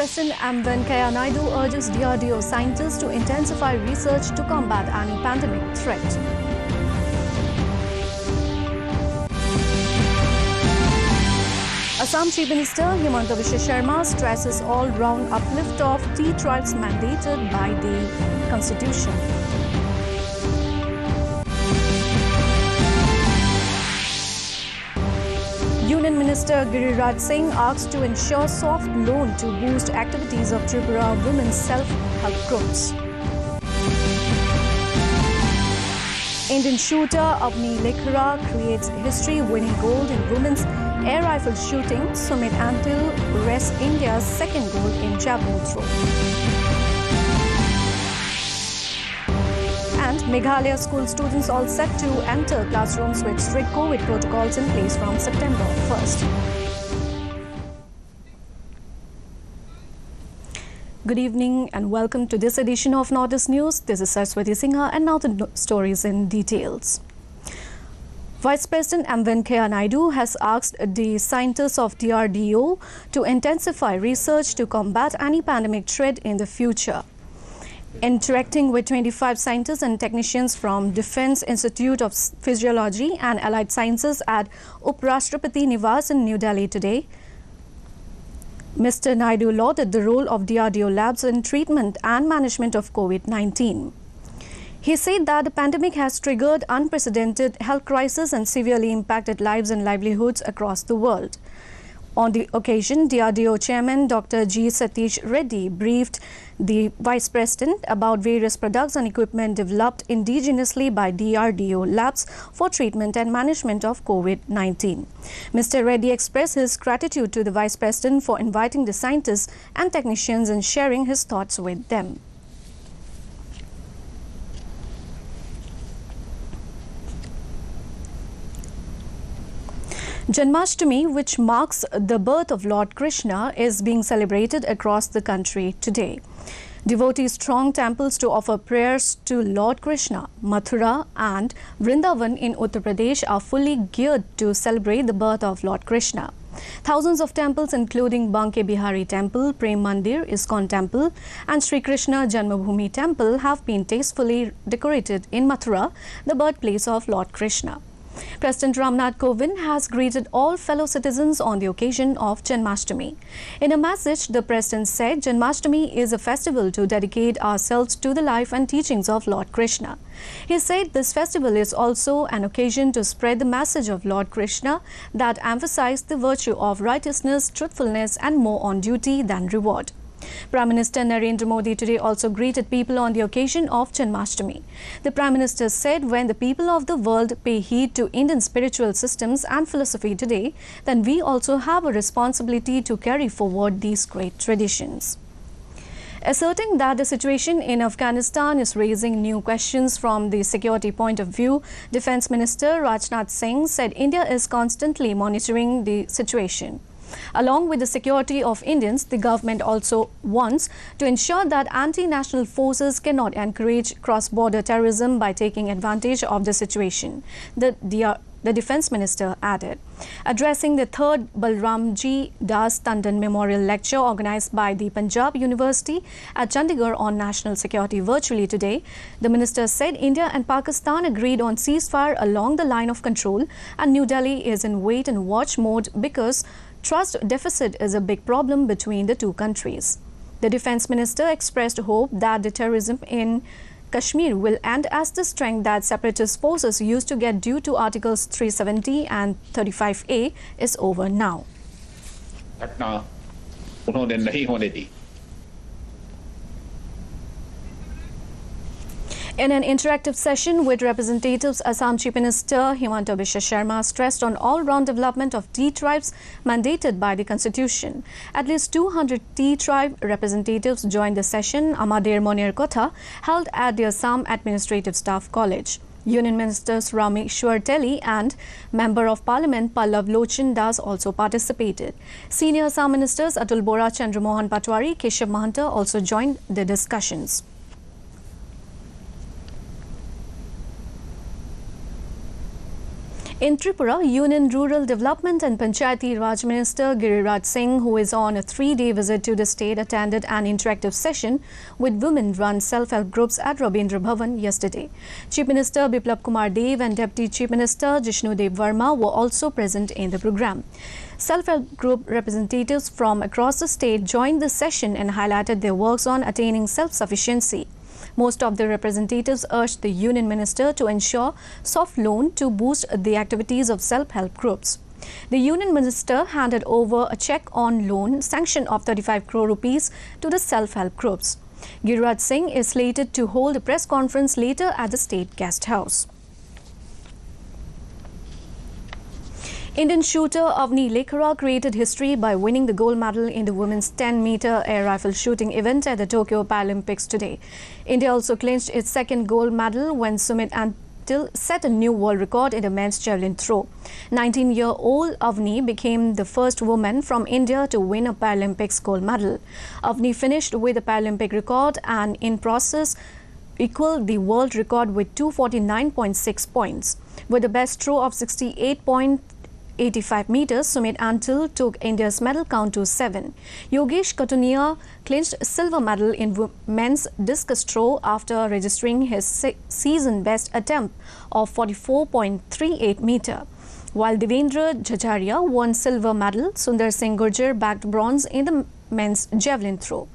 President M. Venkaiah Naidu urges DRDO scientists to intensify research to combat any pandemic threat. Assam Chief Minister Himanta Biswa Sharma stresses all-round uplift of tea tribes mandated by the Constitution. Union Minister Giriraj Singh asked to ensure soft loan to boost activities of Tripura women's self-help groups. Indian shooter Avni Lekhara creates history winning gold in women's air rifle shooting. Sumit Antil rests India's second goal in javelin throw. And Meghalaya school students all set to enter classrooms with strict COVID protocols in place from September 1st. Good evening and welcome to this edition of Northeast News. This is Saraswati Singha and now the stories in details. Vice President M. Venkaiah Naidu has asked the scientists of DRDO to intensify research to combat any pandemic threat in the future. Interacting with 25 scientists and technicians from Defence Institute of Physiology and Allied Sciences at Uprashtrapati Niwas in New Delhi today, Mr. Naidu lauded the role of DRDO labs in treatment and management of COVID-19. He said that the pandemic has triggered unprecedented health crisis and severely impacted lives and livelihoods across the world. On the occasion, DRDO Chairman Dr. G. Satish Reddy briefed the Vice President about various products and equipment developed indigenously by DRDO labs for treatment and management of COVID-19. Mr. Reddy expressed his gratitude to the Vice President for inviting the scientists and technicians and sharing his thoughts with them. Janmashtami, which marks the birth of Lord Krishna, is being celebrated across the country today. Devotees throng temples to offer prayers to Lord Krishna. Mathura and Vrindavan in Uttar Pradesh are fully geared to celebrate the birth of Lord Krishna. Thousands of temples including Banke Bihari Temple, Prem Mandir, ISKCON Temple and Sri Krishna Janmabhoomi Temple have been tastefully decorated in Mathura, the birthplace of Lord Krishna. President Ramnath Kovind has greeted all fellow citizens on the occasion of Janmashtami. In a message, the President said Janmashtami is a festival to dedicate ourselves to the life and teachings of Lord Krishna. He said this festival is also an occasion to spread the message of Lord Krishna that emphasized the virtue of righteousness, truthfulness and more on duty than reward. Prime Minister Narendra Modi today also greeted people on the occasion of Janmashtami. The Prime Minister said when the people of the world pay heed to Indian spiritual systems and philosophy today, then we also have a responsibility to carry forward these great traditions. Asserting that the situation in Afghanistan is raising new questions from the security point of view, Defence Minister Rajnath Singh said India is constantly monitoring the situation. Along with the security of Indians, the government also wants to ensure that anti-national forces cannot encourage cross-border terrorism by taking advantage of the situation, the Defence Minister added. Addressing the 3rd Balramji Das Tandon Memorial Lecture organized by the Punjab University at Chandigarh on national security virtually today, the Minister said India and Pakistan agreed on ceasefire along the line of control and New Delhi is in wait-and-watch mode because trust deficit is a big problem between the two countries. The Defence Minister expressed hope that the terrorism in Kashmir will end as the strength that separatist forces used to get due to Articles 370 and 35A is over now. In an interactive session with representatives, Assam Chief Minister Himanta Biswa Sharma stressed on all-round development of tea tribes mandated by the Constitution. At least 200 tea tribe representatives joined the session Amader Monir Kotha held at the Assam Administrative Staff College. Union Ministers Rameshwar Teli and Member of Parliament Pallav Lochan Das also participated. Senior Assam Ministers Atul Bora, Chandramohan Patwari, Keshav Mahanta also joined the discussions. In Tripura, Union Rural Development and Panchayati Raj Minister Giriraj Singh, who is on a 3-day visit to the state, attended an interactive session with women-run self-help groups at Rabindra Bhavan yesterday. Chief Minister Biplab Kumar Dev and Deputy Chief Minister Jishnu Dev Verma were also present in the program. Self-help group representatives from across the state joined the session and highlighted their works on attaining self-sufficiency. Most of the representatives urged the Union Minister to ensure soft loan to boost the activities of self-help groups. The Union Minister handed over a cheque on loan sanction of 35 crore rupees to the self-help groups. Giriraj Singh is slated to hold a press conference later at the State Guest House. Indian shooter Avni Lekhara created history by winning the gold medal in the women's 10-meter air rifle shooting event at the Tokyo Paralympics today. India also clinched its second gold medal when Sumit Antil set a new world record in the men's javelin throw. 19-year-old Avni became the first woman from India to win a Paralympics gold medal. Avni finished with a Paralympic record and in process equaled the world record with 249.6 points. With the best throw of 68.85 meters, Sumit Antil took India's medal count to 7. Yogesh Katunia clinched silver medal in men's discus throw after registering his season best attempt of 44.38 meter. While Devendra Jhajaria won silver medal, Sundar Singh Gurjar bagged bronze in the men's javelin throw.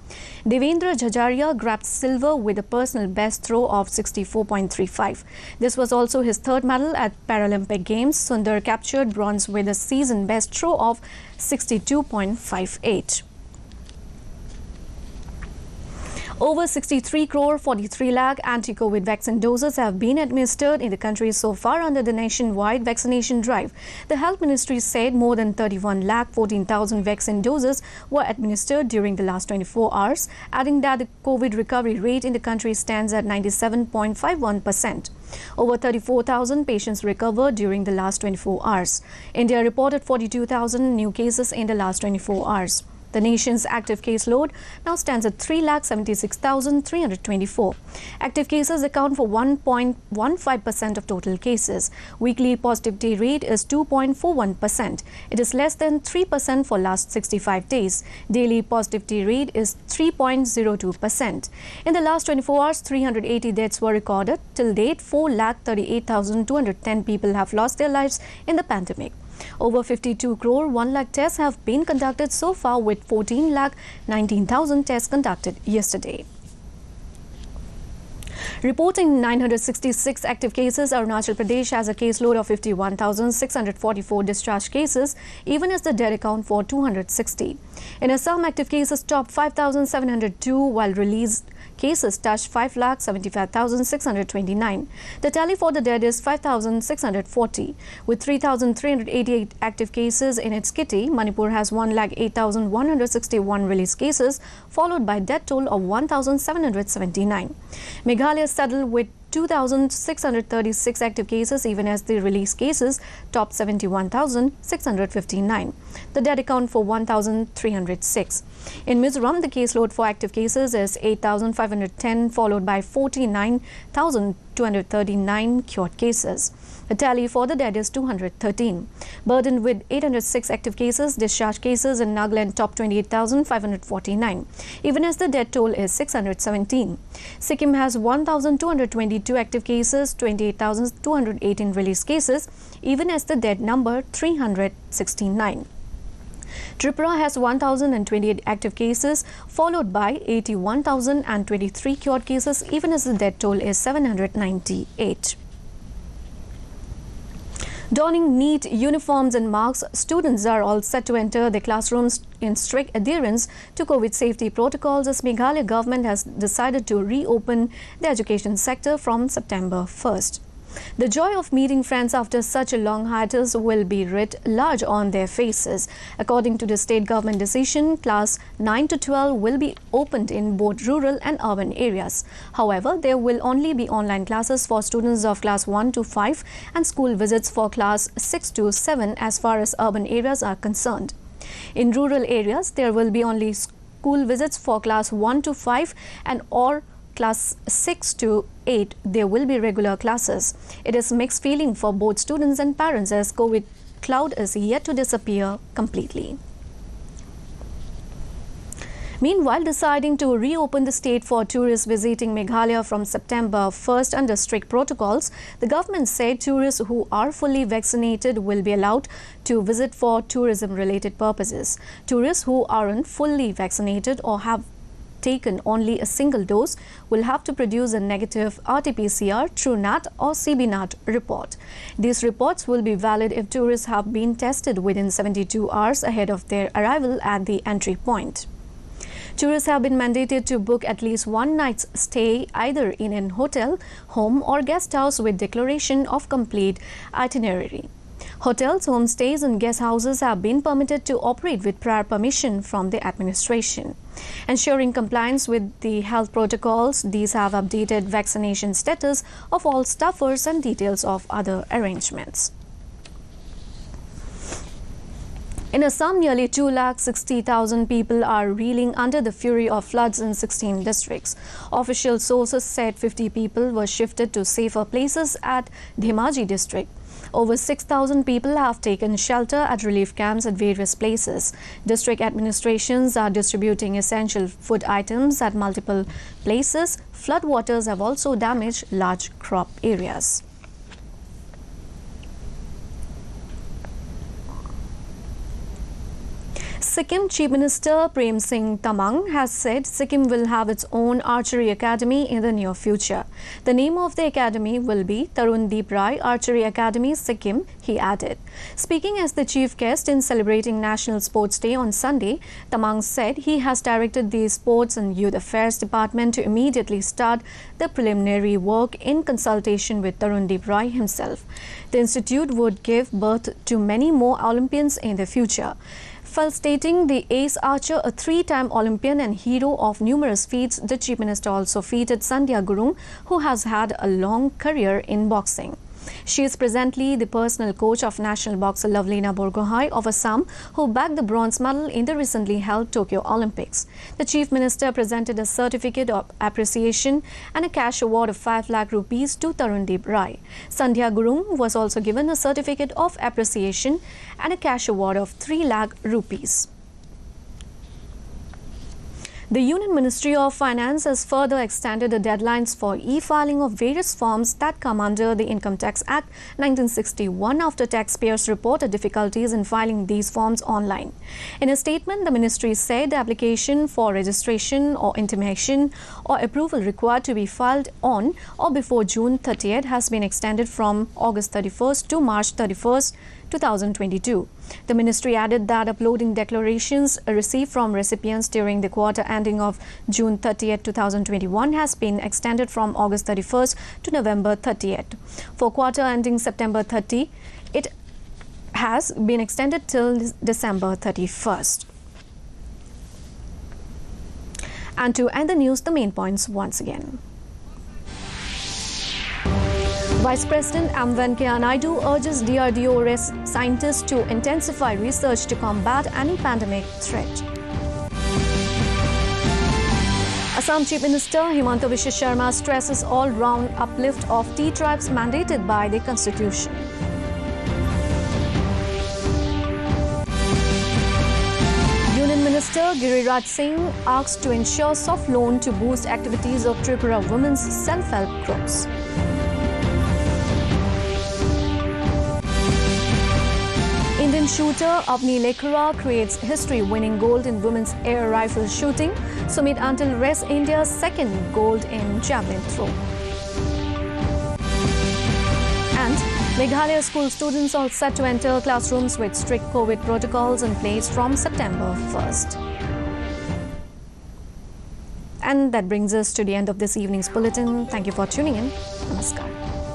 Devendra Jhajaria grabbed silver with a personal best throw of 64.35. This was also his third medal at Paralympic Games. Sundar captured bronze with a season best throw of 62.58. Over 63 crore 43 lakh anti-COVID vaccine doses have been administered in the country so far under the nationwide vaccination drive. The Health Ministry said more than 31 lakh 14,000 vaccine doses were administered during the last 24 hours, adding that the COVID recovery rate in the country stands at 97.51%. Over 34,000 patients recovered during the last 24 hours. India reported 42,000 new cases in the last 24 hours. The nation's active case load now stands at 3,76,324. Active cases account for 1.15% of total cases. Weekly positivity rate is 2.41%. It is less than 3% for last 65 days. Daily positivity rate is 3.02%. In the last 24 hours, 380 deaths were recorded. Till date, 4,38,210 people have lost their lives in the pandemic. Over 52 crore 1 lakh tests have been conducted so far, with 14 lakh 19,000 tests conducted yesterday. Reporting 966 active cases, Arunachal Pradesh has a caseload of 51,644 discharged cases, even as the death account for 260. In Assam, active cases topped 5,702, while released cases touched 5,75,629. The tally for the dead is 5,640. With 3,388 active cases in its kitty, Manipur has 1,08,161 released cases, followed by death toll of 1,779. Meghalaya settled with 2,636 active cases, even as the released cases topped 71,659. The death account for 1,306. In Mizoram, the caseload for active cases is 8,510, followed by 49,239 cured cases. The tally for the dead is 213. Burdened with 806 active cases, discharged cases in Nagaland top 28,549, even as the death toll is 617. Sikkim has 1,222 active cases, 28,218 released cases, even as the death number 369. Tripura has 1,028 active cases, followed by 81,023 cured cases, even as the death toll is 798. Donning neat uniforms and masks, students are all set to enter their classrooms in strict adherence to COVID safety protocols, as Meghalaya government has decided to reopen the education sector from September 1st. The joy of meeting friends after such a long hiatus will be writ large on their faces. According to the state government decision, class 9 to 12 will be opened in both rural and urban areas. However, there will only be online classes for students of class 1 to 5 and school visits for class 6 to 7 as far as urban areas are concerned. In rural areas, there will be only school visits for class 1 to 5 and or class 6 to 8, there will be regular classes. It is mixed feeling for both students and parents as COVID cloud is yet to disappear completely. Meanwhile, deciding to reopen the state for tourists visiting Meghalaya from September 1st under strict protocols, the government said tourists who are fully vaccinated will be allowed to visit for tourism-related purposes. Tourists who aren't fully vaccinated or have taken only a single dose will have to produce a negative RT-PCR, TrueNat or CBNat report. These reports will be valid if tourists have been tested within 72 hours ahead of their arrival at the entry point. Tourists have been mandated to book at least one night's stay either in an hotel, home or guest house with declaration of complete itinerary. Hotels, homestays and guest houses have been permitted to operate with prior permission from the administration. Ensuring compliance with the health protocols, these have updated vaccination status of all staffers and details of other arrangements. In Assam, nearly 260,000 people are reeling under the fury of floods in 16 districts. Official sources said 50 people were shifted to safer places at Dhemaji district. Over 6,000 people have taken shelter at relief camps at various places. District administrations are distributing essential food items at multiple places. Floodwaters have also damaged large crop areas. Sikkim Chief Minister Prem Singh Tamang has said Sikkim will have its own archery academy in the near future. The name of the academy will be Tarun Deep Rai Archery Academy, Sikkim, he added. Speaking as the chief guest in celebrating National Sports Day on Sunday, Tamang said he has directed the Sports and Youth Affairs Department to immediately start the preliminary work in consultation with Tarun Deep Rai himself. The institute would give birth to many more Olympians in the future. While stating the ace archer, a three-time Olympian and hero of numerous feats, the Chief Minister also featured Sandhya Gurung, who has had a long career in boxing. She is presently the personal coach of national boxer Lovelina Borgohain of Assam, who bagged the bronze medal in the recently held Tokyo Olympics. The Chief Minister presented a certificate of appreciation and a cash award of 5 lakh rupees to Tarun Deep Rai. Sandhya Gurung was also given a certificate of appreciation and a cash award of 3 lakh rupees. The Union Ministry of Finance has further extended the deadlines for e-filing of various forms that come under the Income Tax Act 1961 after taxpayers reported difficulties in filing these forms online. In a statement, the ministry said the application for registration or intimation or approval required to be filed on or before June 30th has been extended from August 31st to March 31st, 2022. The ministry added that uploading declarations received from recipients during the quarter ending of June 30th, 2021 has been extended from August 31st to November 30th. For quarter ending September 30, it has been extended till December 31st. And to end the news, the main points once again. Vice President M. Venkaiah Naidu urges DRDO scientists to intensify research to combat any pandemic threat. Assam Chief Minister Himanta Biswa Sharma stresses all-round uplift of tea tribes mandated by the Constitution. Union Minister Giriraj Singh asked to ensure soft loan to boost activities of Tripura women's self-help groups. Indian shooter Avni Lekhara creates history-winning gold in women's air rifle shooting. Sumit Antil rests India's second gold in javelin throw. And Meghalaya school students are set to enter classrooms with strict COVID protocols in place from September 1st. And that brings us to the end of this evening's bulletin. Thank you for tuning in. Namaskar.